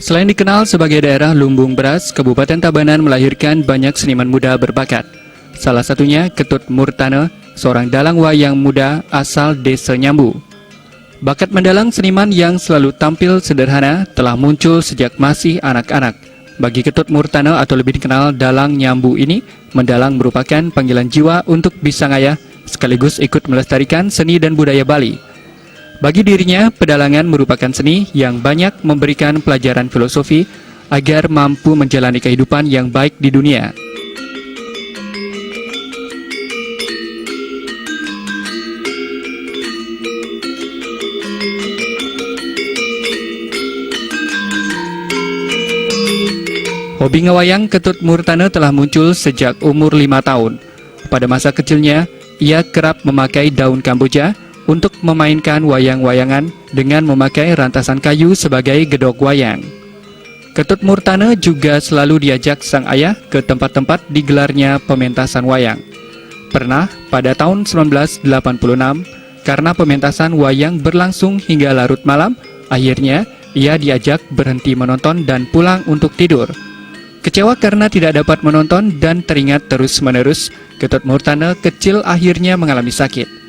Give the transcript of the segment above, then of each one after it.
Selain dikenal sebagai daerah lumbung beras, Kabupaten Tabanan melahirkan banyak seniman muda berbakat. Salah satunya Ketut Murtana, seorang dalang wayang muda asal Desa Nyambu. Bakat mendalang seniman yang selalu tampil sederhana telah muncul sejak masih anak-anak. Bagi Ketut Murtana atau lebih dikenal Dalang Nyambu ini, mendalang merupakan panggilan jiwa untuk bisa ngayah sekaligus ikut melestarikan seni dan budaya Bali. Bagi dirinya, pedalangan merupakan seni yang banyak memberikan pelajaran filosofi agar mampu menjalani kehidupan yang baik di dunia. Hobi ngewayang Ketut Murtana telah muncul sejak umur 5 tahun. Pada masa kecilnya, ia kerap memakai daun kamboja untuk memainkan wayang-wayangan dengan memakai rantasan kayu sebagai gedok wayang. Ketut Murtana juga selalu diajak sang ayah ke tempat-tempat digelarnya pementasan wayang. Pernah pada tahun 1986, karena pementasan wayang berlangsung hingga larut malam, akhirnya ia diajak berhenti menonton dan pulang untuk tidur. Kecewa karena tidak dapat menonton dan teringat terus-menerus, Ketut Murtana kecil akhirnya mengalami sakit.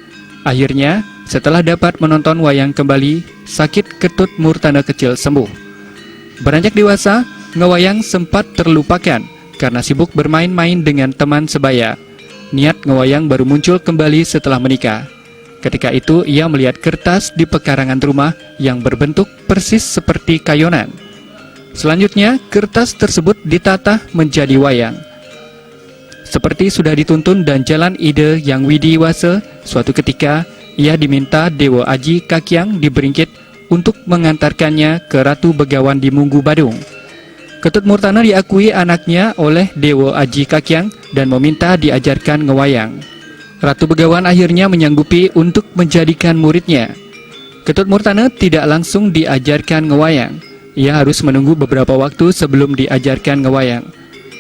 Akhirnya, setelah dapat menonton wayang kembali, sakit Ketut Murtana kecil sembuh. Beranjak dewasa, ngewayang sempat terlupakan karena sibuk bermain-main dengan teman sebaya. Niat ngewayang baru muncul kembali setelah menikah. Ketika itu, ia melihat kertas di pekarangan rumah yang berbentuk persis seperti kayonan. Selanjutnya, kertas tersebut ditata menjadi wayang. Seperti sudah dituntun dan jalan ide yang widiwasa, suatu ketika ia diminta Dewa Aji Kakyang di Beringkit untuk mengantarkannya ke Ratu Begawan di Munggu Badung. Ketut Murtana diakui anaknya oleh Dewa Aji Kakyang dan meminta diajarkan ngewayang. Ratu Begawan akhirnya menyanggupi untuk menjadikan muridnya. Ketut Murtana tidak langsung diajarkan ngewayang. Ia harus menunggu beberapa waktu sebelum diajarkan ngewayang.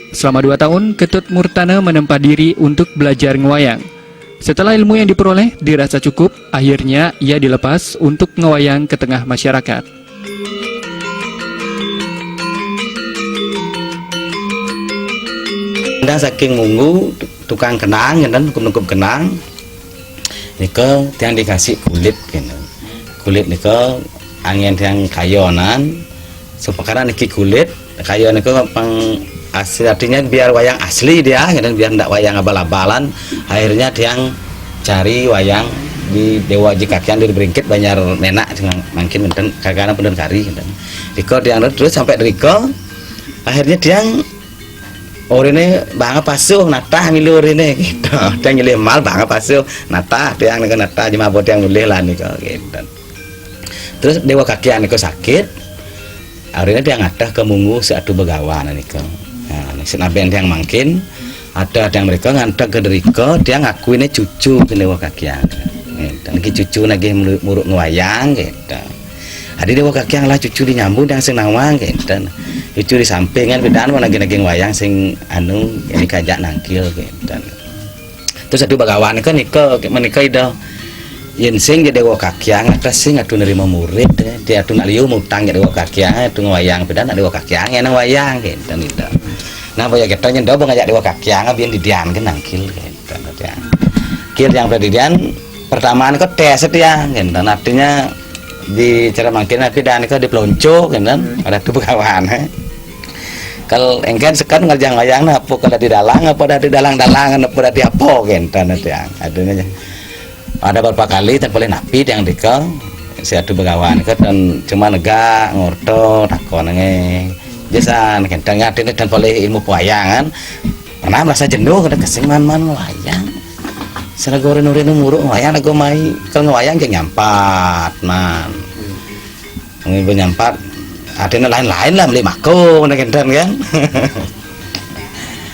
Selama 2 tahun, Ketut Murtana menempa diri untuk belajar ngewayang. Setelah ilmu yang diperoleh dirasa cukup, akhirnya ia dilepas untuk ngewayang ke tengah masyarakat. Dan saking munggu tukang kenang dan nukup kenang, nika tiang dikasih kulit, gitu. Kulit nika angin tiang kayonan. Supaya niki kulit kayu niku pang asli, artinya biar wayang asli dia, dan biar ndak wayang abal-abalan. Akhirnya dia cari wayang di Dewa Aji Kakyang di Beringkit Banjar Nenak mungkin benten kakana bener kari dan diko dia terus sampai diko akhirnya dia orine bangga pasuh natah milu orine gitu. Dia nyilih mal bangga pasuh natah dia niku natah jema bod yang mulih lah niku gitu. Terus Dewa Kakyang niku sakit. Akhirnya dia ngadah ke Munggu Seadu Begawan niku. Nah, senaben yang makin ada yang mereka ngadah ke Deriko, dia ngaku ini cucu ke Dewa Kakyang. Dan iki cucu lagi muruk ngewayang gitu. Adi Dewa Kakyang lah cucu di Nyambu dan sing nawang gitu. Cucu di sampingan bedaan mau lagi wayang sing anu ini kajak nangkil gitu. Terus Seadu Begawan niku menika ida yen sing jadi Dewa Kakyang atas sing atuh nerima murid dia atuh nak liu mutang jadi Dewa Kakyang atuh ngewayang beda nak Dewa Kakyang enak wayang gitu. Nah boya kita nyendo ngajak Dewa Kakyang biar didian kan nangkil gitu. Kir yang berdidian pertama niku tes dia gitu. Artinya di cara mangkin tapi dan niku dipelonco gitu ada tuh Begawan. Kalau engkan sekan ngerjang wayang apa kada di dalang apa ada di dalang-dalang apa ada di apa gitu adanya. Ada beberapa kali tak boleh napi yang dika Seadu Begawan dan cuma negak ngorto takon nge jasa kentang ngerti dan boleh ilmu pewayangan pernah merasa jenuh kada kesingan-man wayang seragore nurin muruk wayang lagu mai kalau ngewayang jangan nyampat man ngibul nyampat ada lain-lain lah beli mako kentang kan.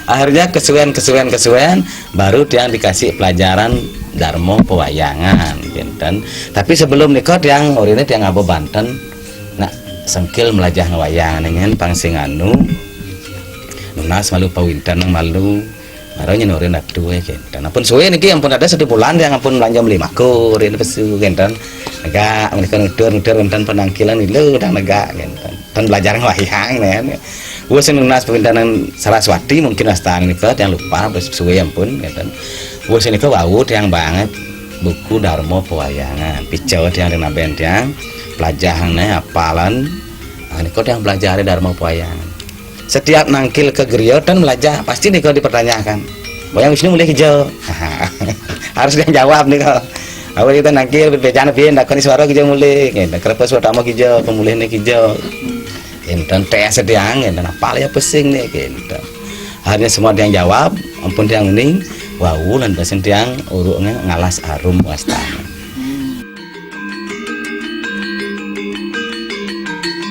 Akhirnya kesuwen baru dia dikasih pelajaran Darmo pewayangan gitu. Tapi sebelum nikah yang orine dia ngabo Banten nak sengkil melajah ngewayang dengan pangsing anu nunas malu pawintan malu baru nyonorin atuh gitu. Apun suwe niki ampun ada 1 bulan yang ampun belanja beli makur ini pesu gitu. Negak menika nutur enten penangkilan itu udah negak gitu. dan belajar wayang nih. Gue seneng nas pemerintahan Saraswati mungkin astana nika yang lupa bersuwe ampun gitu. Gue sini ke wau yang banget buku Dharma Pewayangan picau yang bent yang pelajarannya apalan nika yang belajar Dharma Pewayangan. Setiap nangkil ke griot dan belajar pasti nika dipertanyakan. Wayang Wisnu mulai hijau. Harus dia jawab nih kalau awal kita nangkil berbeda nabi nak koni suara hijau mulai gitu. Kenapa suara tamu hijau pemulih nih hijau. Dan tes sediang dan apa ya pesing nih gitu. Akhirnya semua yang jawab ampun yang ini wau dan pesen yang uruknya ngalas arum wastana.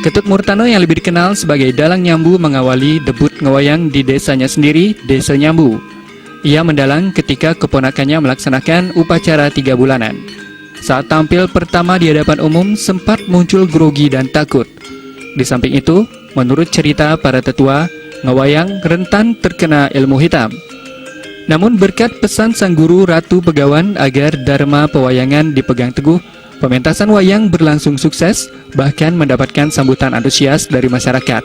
Ketut Murtano yang lebih dikenal sebagai Dalang Nyambu mengawali debut ngewayang di desanya sendiri, Desa Nyambu. Ia mendalang ketika keponakannya melaksanakan upacara 3 bulanan. Saat tampil pertama di hadapan umum sempat muncul grogi dan takut. Di samping itu, menurut cerita para tetua, ngewayang rentan terkena ilmu hitam. Namun berkat pesan sang guru Ratu Pegawan agar Dharma Pewayangan dipegang teguh, pementasan wayang berlangsung sukses, bahkan mendapatkan sambutan antusias dari masyarakat.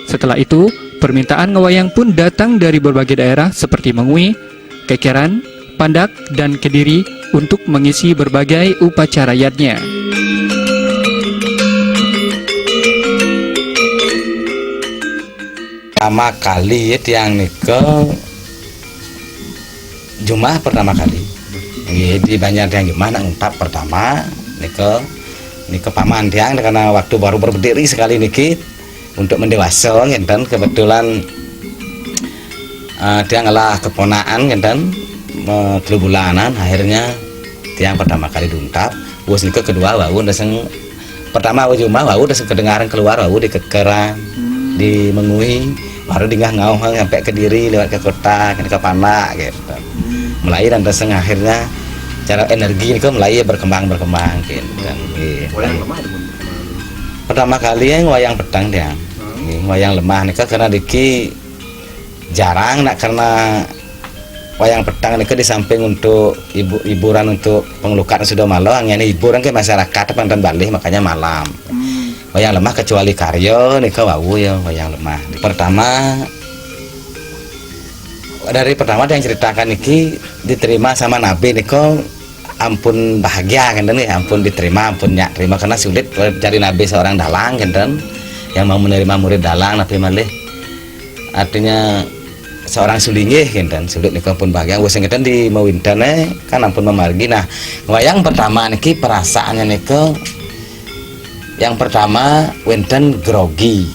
Setelah itu, permintaan ngewayang pun datang dari berbagai daerah seperti Mengui, Kekeran, Pandak, dan Kediri untuk mengisi berbagai upacara yatnya. Pertama kali yang nikel Jumat pertama kali. Di banyak yang Jumat ngungkap pertama nikel paman tiang karena waktu baru berdiri sekali niki untuk mendewasa dan kebetulan dia ngalah keponaan dan 3 bulanan akhirnya tiang pertama kali diungkap. Bos niki kedua wau daseng pertama Jumat wau daseng kedengaran keluar wau di Kekeran di Mengui baru dinggah ngau sampai ke Kediri lewat ke kota ke Panak gitu mulai dan daseng akhirnya cara energi ini mulai berkembang gitu dan pertama kali yang wayang pedang dia wayang lemah nih karena diki jarang nak karena wayang pedang nih di samping untuk hiburan untuk pengelukan sudah malam ini hiburan ke masyarakat pandan Bali makanya malam. Wayang lemah kecuali karyo nih wau ya wayang lemah. Dari pertama yang ceritakan niki diterima sama Nabi niko ampun bahagia kan nih ampun diterima ampun nyak terima karena sulit cari Nabi seorang dalang kan yang mau menerima murid dalang Nabi malih artinya seorang sulingih kan sulit niko pun bahagia wes ngeten di mawintane kan ampun memargi. Nah wayang pertama niki perasaannya niko yang pertama wenten grogi.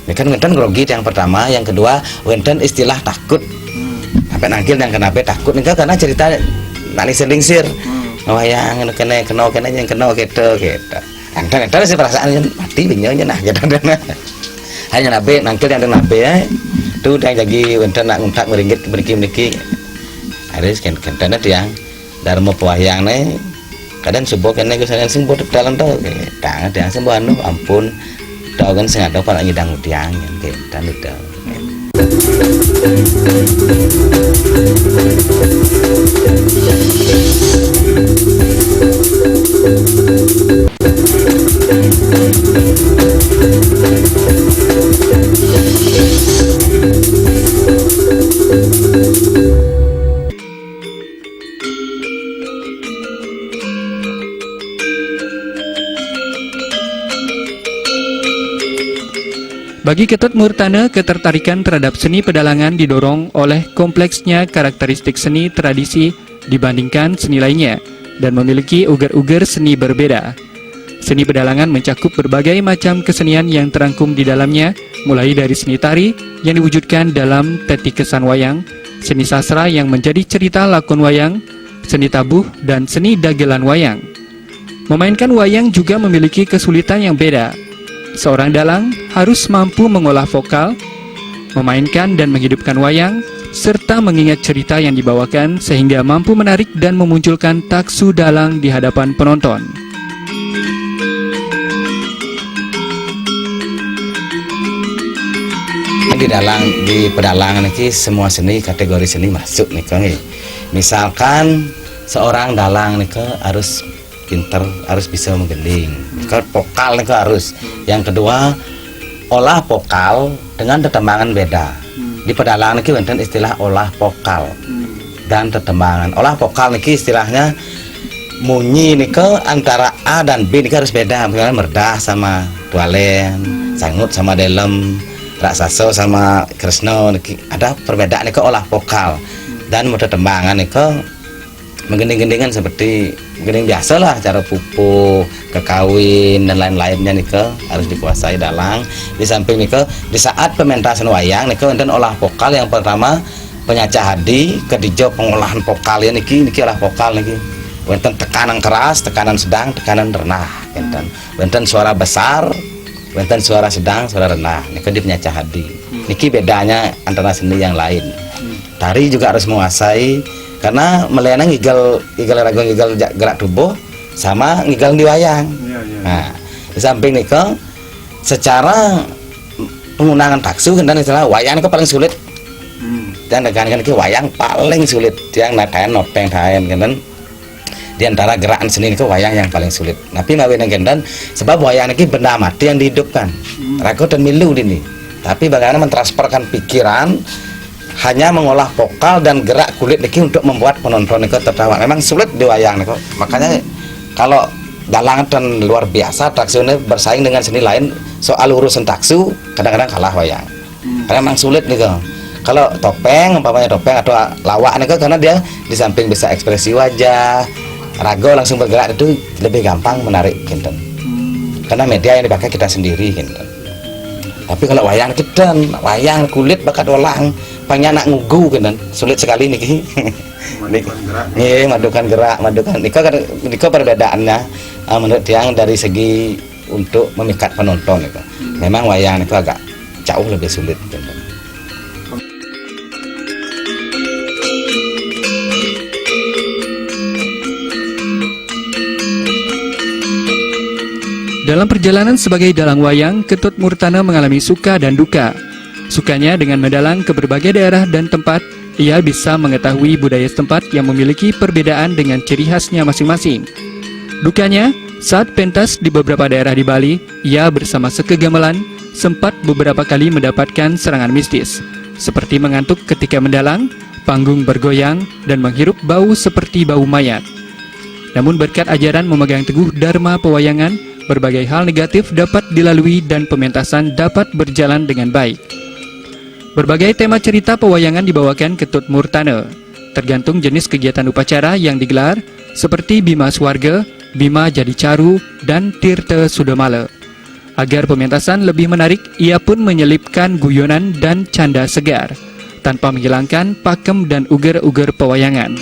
Ini kan wenten grogi yang pertama, yang kedua wenten istilah takut. Sampai nangkil yang kenapa takut nih karena cerita nani selingsir. Wayang kena yang kena gitu. Kadang sih perasaan mati binyonya nah gitu. Hanya nabe nangkil yang nabe ya. Tuh yang jadi wenten nak nguntak meringgit beriki. Harus kan yang Dharma Pewayangan nih kadang sebuah kena kesalahan sing bodoh dalam tau tangan yang sembuh anu ampun tau kan sing ada para nyidang tiang gitu dan itu. Bagi Ketut Murtana, ketertarikan terhadap seni pedalangan didorong oleh kompleksnya karakteristik seni tradisi dibandingkan seni lainnya dan memiliki ugar-ugar seni berbeda. Seni pedalangan mencakup berbagai macam kesenian yang terangkum di dalamnya, mulai dari seni tari yang diwujudkan dalam teti kesan wayang, seni sastra yang menjadi cerita lakon wayang, seni tabuh, dan seni dagelan wayang. Memainkan wayang juga memiliki kesulitan yang beda. Seorang dalang harus mampu mengolah vokal, memainkan dan menghidupkan wayang, serta mengingat cerita yang dibawakan sehingga mampu menarik dan memunculkan taksu dalang di hadapan penonton. Di pedalangan ini semua seni kategori seni masuk nih kang. Misalkan seorang dalang nih harus pinter, harus bisa menggending. Vokal nih harus. Yang kedua olah pokal dengan tetembangan beda. Di pedalangan niki wonten istilah olah pokal dan tetembangan. Olah pokal niki istilahnya munyi niko antara A dan B niki harus beda. Misalnya merdah sama Dwalen, Sangut sama Delem, Raksasa sama Kresna niki ada perbedaan niko olah pokal. Dan tetembangan niko menggending-gendingan seperti gending biasa lah, cara pupuh, kekawin dan lain-lainnya niko harus dikuasai dalang. Di samping niko di saat pementasan wayang niko wonten olah pokal yang pertama penyacah hadi, kedua pengolahan pokal ya niki olah pokal niki. Wonten tekanan keras, tekanan sedang, tekanan renah, wonten suara besar, wonten suara sedang, suara renah. Niki di penyacah hadi. Niki bedanya antara seni yang lain. Tari juga harus menguasai karena melena ngigal ragu ngigal gerak tubuh sama ngigal di wayang. Nah, di samping niko secara penggunaan taksu kan istilah wayang itu paling sulit. Dan kan ke wayang paling sulit yang nadain nopeng daen kan. Di antara gerakan seni itu wayang yang paling sulit. Tapi ngawin gendan sebab wayang ini benda mati yang dihidupkan. Ragu dan milu ini. Tapi bagaimana mentransferkan pikiran hanya mengolah vokal dan gerak kulit niki untuk membuat penonton niko tertawa. Memang sulit di wayang niko. Makanya kalau dalang dan luar biasa taksunya bersaing dengan seni lain soal urusan taksu kadang-kadang kalah wayang. Karena memang sulit niko. Kalau topeng umpamanya topeng atau lawak niko karena dia di samping bisa ekspresi wajah, rago langsung bergerak itu lebih gampang menarik gitu. Karena media yang dipakai kita sendiri gitu. Tapi kalau wayang kita wayang kulit bakat olang pengen nak ngugu kan sulit sekali nih. Madukan gerak, madukan. Niko perbedaannya menurut yang dari segi untuk memikat penonton itu. Memang wayang itu agak jauh lebih sulit. Gitu. Dalam perjalanan sebagai dalang wayang, Ketut Murtana mengalami suka dan duka. Sukanya dengan mendalang ke berbagai daerah dan tempat, ia bisa mengetahui budaya setempat yang memiliki perbedaan dengan ciri khasnya masing-masing. Dukanya, saat pentas di beberapa daerah di Bali, ia bersama Seke Gamelan sempat beberapa kali mendapatkan serangan mistis, seperti mengantuk ketika mendalang, panggung bergoyang, dan menghirup bau seperti bau mayat. Namun berkat ajaran memegang teguh dharma pewayangan, berbagai hal negatif dapat dilalui dan pementasan dapat berjalan dengan baik. Berbagai tema cerita pewayangan dibawakan Ketut Murtana, tergantung jenis kegiatan upacara yang digelar, seperti Bima Swarga, Bima Jadi Caru, dan Tirta Sudamala. Agar pementasan lebih menarik, ia pun menyelipkan guyonan dan canda segar, tanpa menghilangkan pakem dan uger-uger pewayangan.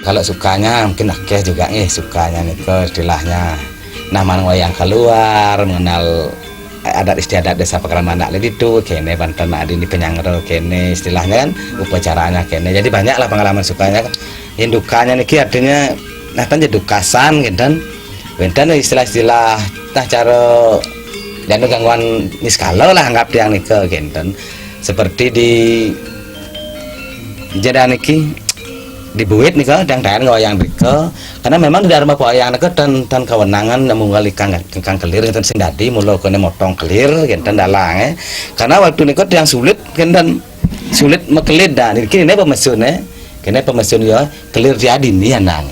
Kalau sukanya mungkin akeh juga sukanya niko istilahnya nama wayang keluar mengenal adat istiadat desa Pekaran Mandak itu kene Banten ada di Penyangro kene istilahnya kan upacaranya kene jadi banyak lah pengalaman sukanya. Yang dukanya niki artinya nah kan jadi dukasan gitu kan istilah-istilah nah cara dan gangguan niskala lah anggap yang niko gitu seperti di jadi niki dibuit nih kan yang daerah wayang dika karena memang di dharma wayang nika dan kewenangan munggali kang kelir dan sing dadi mula kene motong kelir dan dalang karena waktu nika yang sulit dan sulit mekelit dan kene pemesun kene pemesun ya kelir jadi nih nang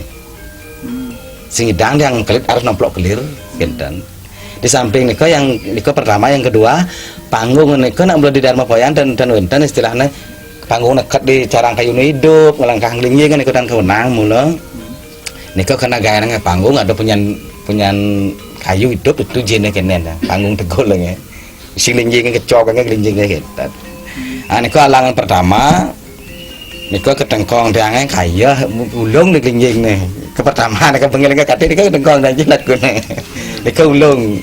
sing idang yang kelit harus nomplok kelir dan di samping nika yang nika pertama yang kedua panggung nika nak di dharma wayang dan wonten istilahnya panggung nekat di carang kayu hidup ngelangkah ngelingnya kan ikutan kewenang mula niko kena gaya nang panggung ada punya kayu hidup itu jenis kenen panggung tegol ya si linjing kecok kan linjingnya gitu niko alangan pertama niko ketengkong diangnya kaya ulung di linjing nih ke pertama niko pengiling kate niko ketengkong dan jelat gune niko ulung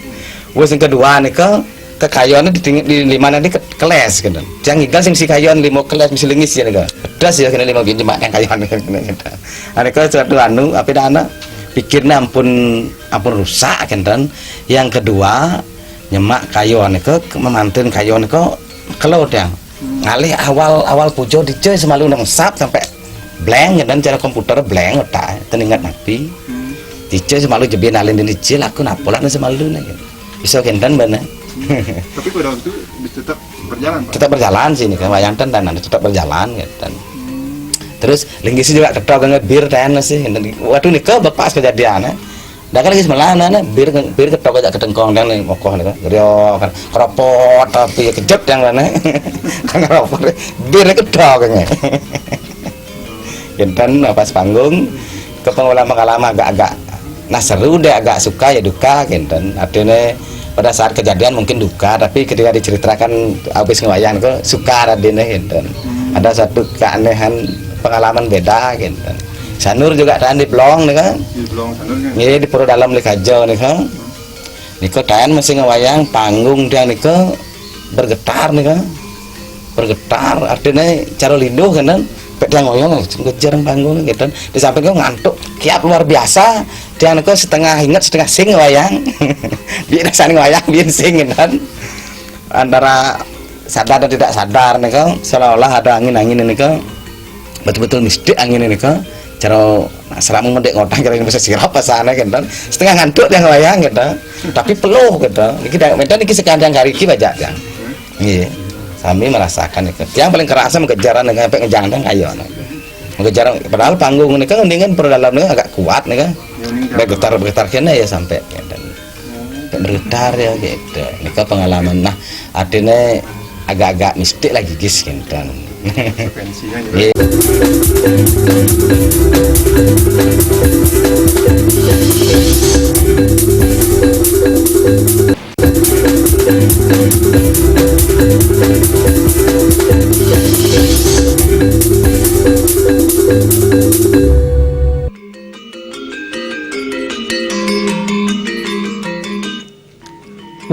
wes yang kedua niko kekayaan di lima nanti keles gitu. Jangan igal sing si kayon limo keles mesti lengis ya nego. Pedas ya kena limo biji mak yang kayon gitu. Ane ko suatu anu apa dana pikirnya ampun rusak kan. Yang kedua nyemak kayon niko memantun kayon niko kelut yang ngalih awal pujo dice semalu nang sap sampai blank dan cara komputer blank otak teningat napi Cice semalu jebin alin di Cice aku napola semalu nih bisa kentan bener. Tapi pada waktu itu tetap berjalan Pak? Tetap berjalan sih nih kan wayang dan tetap berjalan gitu. Terus linggis juga ketok ngebir dan sih waduh nih ke bepas kejadian dah kan lagi semelana bir ketok aja ketengkong dan nih mokoh nih kan gerio kan keropot tapi kejut yang mana kan keropot bir ketok kayaknya Genten pas panggung ke pengalaman agak-agak nah seru deh agak suka ya duka genten artinya pada saat kejadian mungkin duka tapi ketika diceritakan habis ngewayang itu suka artinya genten ada satu keanehan pengalaman beda genten Sanur juga tahan di Blong nih kan Di Blong Sanur kan? Iya di Pura Dalam Likajo nih kan Niko tahan masih ngewayang panggung dia Niko bergetar nih kan bergetar artinya cara linduh kan dia ngoyong ngejar panggung gitu di samping itu ngantuk kiap luar biasa dia niko setengah ingat setengah sing wayang dia saling wayang dia sing kan antara sadar dan tidak sadar nih kan seolah-olah ada angin-angin ini kan betul-betul mistik angin ini kan cara seram mendek ngotak kira bisa sirap pasane kan setengah ngantuk dia wayang gitu tapi peluh gitu ini sekadang hari ini baca kan iya kami merasakan itu yang paling kerasa mengejaran dengan sampai ngejandang ayo mengejar padahal panggung ini kan mendingan perdalamnya agak kuat nih kan bergetar kena ya sampai bergetar ya gitu ini kan pengalaman nah artinya agak-agak mistik lagi guys gitu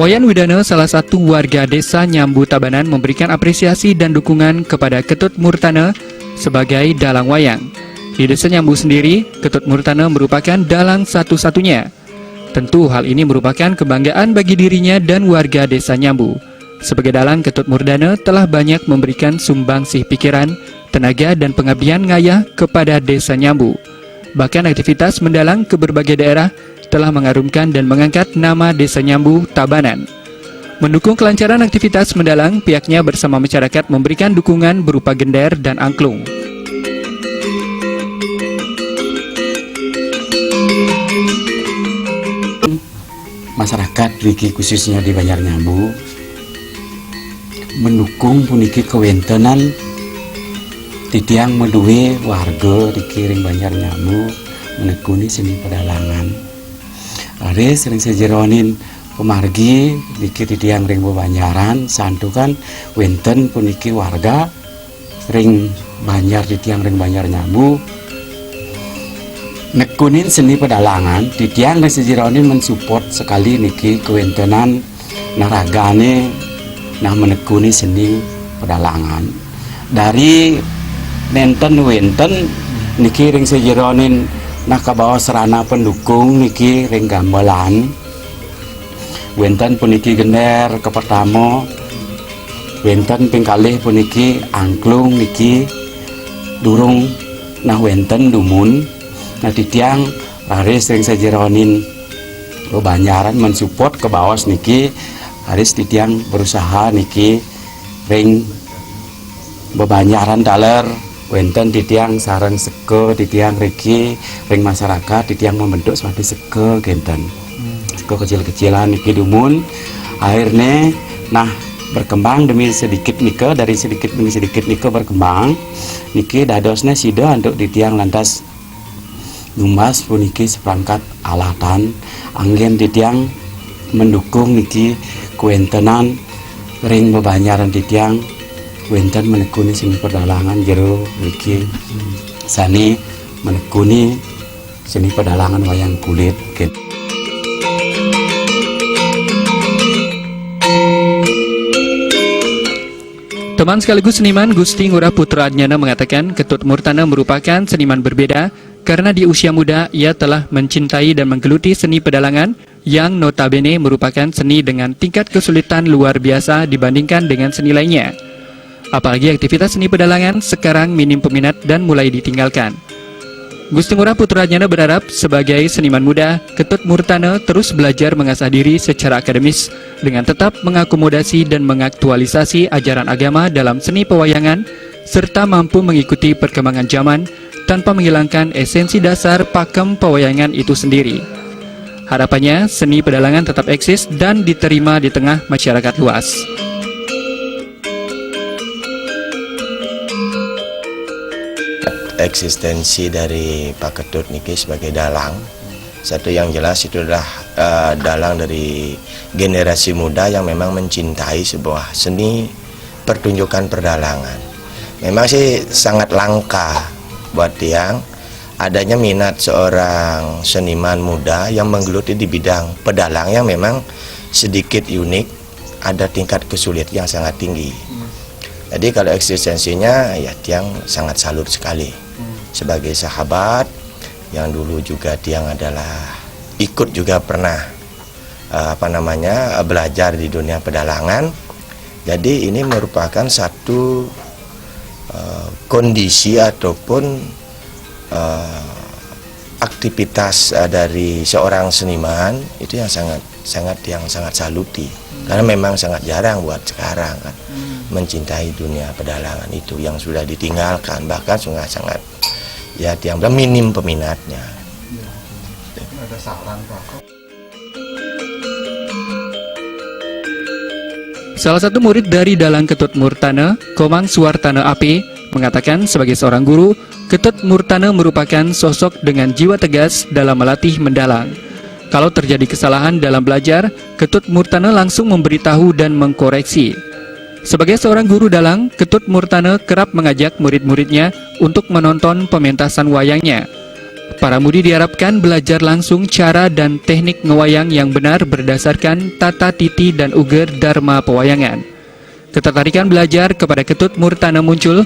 Wayan Widana, salah satu warga desa Nyambu Tabanan, memberikan apresiasi dan dukungan kepada Ketut Murtana sebagai dalang wayang. Di desa Nyambu sendiri, Ketut Murtana merupakan dalang satu-satunya. Tentu hal ini merupakan kebanggaan bagi dirinya dan warga desa Nyambu. Sebagai dalang, Ketut Murtana telah banyak memberikan sumbangsih pikiran, tenaga, dan pengabdian ngayah kepada desa Nyambu. Bahkan aktivitas mendalang ke berbagai daerah telah mengharumkan dan mengangkat nama desa Nyambu Tabanan. Mendukung kelancaran aktivitas mendalang, pihaknya bersama masyarakat memberikan dukungan berupa gender dan angklung. Masyarakat Riki khususnya di Banjar Nyambu mendukung puniki kewentenan titiang meduwe warga Riki ring Banjar Nyambu menekuni seni pedalangan. Ada sering sejeronin pemargi Riki titiang ring Banjaran santukan wenten puniki warga ring Banjar titiang ring Banjar Nyambu nekunin seni pedalangan titiang ring sejeronin mensupport sekali niki kewentenan naragane nah menekuni seni pedalangan dari nenten wenten niki ring sejeronin nah kabawa serana pendukung niki ring gamelan wenten puniki gender ke pertama wenten pingkalih puniki angklung niki durung nah wenten dumun nah titiang haris ring sejeronin Banjaran mensupport ke bawah niki haris titiang berusaha niki ring Banjaran daler wenten titiang sarang seke titiang Riki ring masyarakat titiang membentuk suatu seke genten seke kecil-kecilan niki dumun akhirnya nah berkembang demi sedikit nika dari sedikit demi sedikit nika berkembang niki dadosnya sida untuk titiang lantas numbas puniki seperangkat alatan anggen titiang mendukung niki kuentenan ring Banjaran titiang wenten menekuni seni pedalangan jero Riki sani menekuni seni pedalangan wayang kulit gitu. Teman sekaligus seniman Gusti Ngurah Putra Adnyana mengatakan Ketut Murtana merupakan seniman berbeda karena di usia muda ia telah mencintai dan menggeluti seni pedalangan yang notabene merupakan seni dengan tingkat kesulitan luar biasa dibandingkan dengan seni lainnya. Apalagi aktivitas seni pedalangan sekarang minim peminat dan mulai ditinggalkan. Gusti Ngurah Putrajana berharap sebagai seniman muda, Ketut Murtana terus belajar mengasah diri secara akademis dengan tetap mengakomodasi dan mengaktualisasi ajaran agama dalam seni pewayangan serta mampu mengikuti perkembangan zaman tanpa menghilangkan esensi dasar pakem pewayangan itu sendiri. Harapannya seni pedalangan tetap eksis dan diterima di tengah masyarakat luas. Eksistensi dari Pak Ketut niki sebagai dalang, satu yang jelas itu adalah dalang dari generasi muda yang memang mencintai sebuah seni pertunjukan perdalangan. Memang sih sangat langka buat yang adanya minat seorang seniman muda yang menggeluti di bidang pedalang yang memang sedikit unik, ada tingkat kesulitan yang sangat tinggi. Jadi kalau eksistensinya ya Tiang sangat salut sekali. Sebagai sahabat yang dulu juga Tiang adalah ikut juga pernah belajar di dunia pedalangan. Jadi ini merupakan satu kondisi ataupun aktivitas dari seorang seniman itu yang sangat saluti, karena memang sangat jarang buat sekarang kan mencintai dunia pedalangan itu yang sudah ditinggalkan, bahkan sangat ya Tiang bilang minim peminatnya. Ada saran Pak? Salah satu murid dari Dalang Ketut Murtana, Komang Suwartana AP, mengatakan sebagai seorang guru, Ketut Murtana merupakan sosok dengan jiwa tegas dalam melatih mendalang. Kalau terjadi kesalahan dalam belajar, Ketut Murtana langsung memberitahu dan mengkoreksi. Sebagai seorang guru dalang, Ketut Murtana kerap mengajak murid-muridnya untuk menonton pementasan wayangnya. Para mudi diharapkan belajar langsung cara dan teknik ngewayang yang benar berdasarkan tata titi dan uger dharma pewayangan. Ketertarikan belajar kepada Ketut Murtana muncul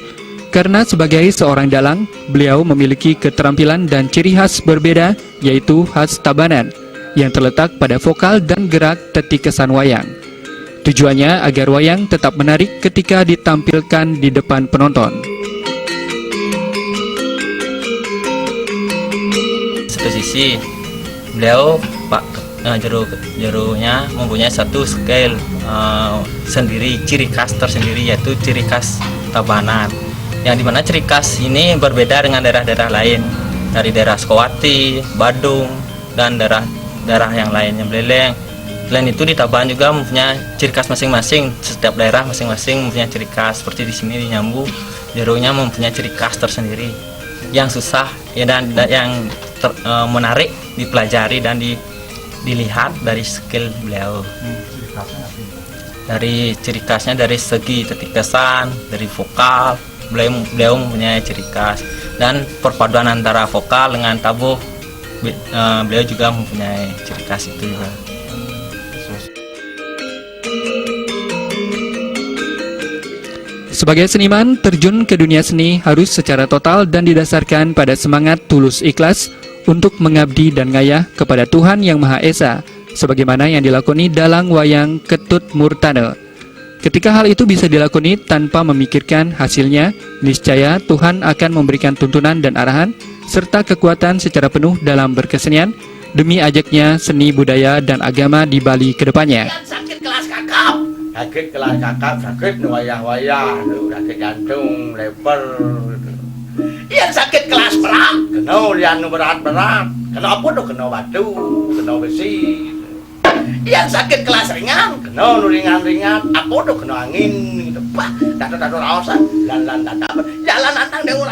karena sebagai seorang dalang, beliau memiliki keterampilan dan ciri khas berbeda, yaitu khas tabanan, yang terletak pada vokal dan gerak tetikesan wayang. Tujuannya agar wayang tetap menarik ketika ditampilkan di depan penonton. Satu sisi, beliau jerunya mempunyai satu scale sendiri, ciri khas tersendiri, yaitu ciri khas tabanan. Yang dimana ciri khas ini berbeda dengan daerah-daerah lain, dari daerah Sukawati, Badung, dan daerah yang lainnya, Beleleng. Selain itu di Tabanan juga mempunyai ciri khas masing-masing. Setiap daerah masing-masing mempunyai ciri khas. Seperti di sini di Nyambu, jerunya mempunyai ciri khas tersendiri yang susah ya, dan yang menarik dipelajari dan dilihat dari skill beliau. Dari ciri khasnya dari segi tetikesan, dari vokal, beliau mempunyai ciri khas, dan perpaduan antara vokal dengan tabuh, beliau juga mempunyai ciri khas itu juga. Sebagai seniman, terjun ke dunia seni harus secara total dan didasarkan pada semangat tulus ikhlas untuk mengabdi dan ngayah kepada Tuhan Yang Maha Esa, sebagaimana yang dilakoni dalang wayang Ketut Murtana. Ketika hal itu bisa dilakoni tanpa memikirkan hasilnya, niscaya Tuhan akan memberikan tuntunan dan arahan, serta kekuatan secara penuh dalam berkesenian, demi ajaknya seni budaya dan agama di Bali ke depannya. Sakit kelas kakap, sakit wayah-wayah, sakit jantung, lever. Yang sakit kelas berat, kena yang berat-berat, kena apa tuh, kena batu, kena besi. Yang sakit kelas ringan, kena ringan-ringan, apa tuh, kena angin, gitu. Wah, tato-tato raosan, lan-lan jalan antang dengan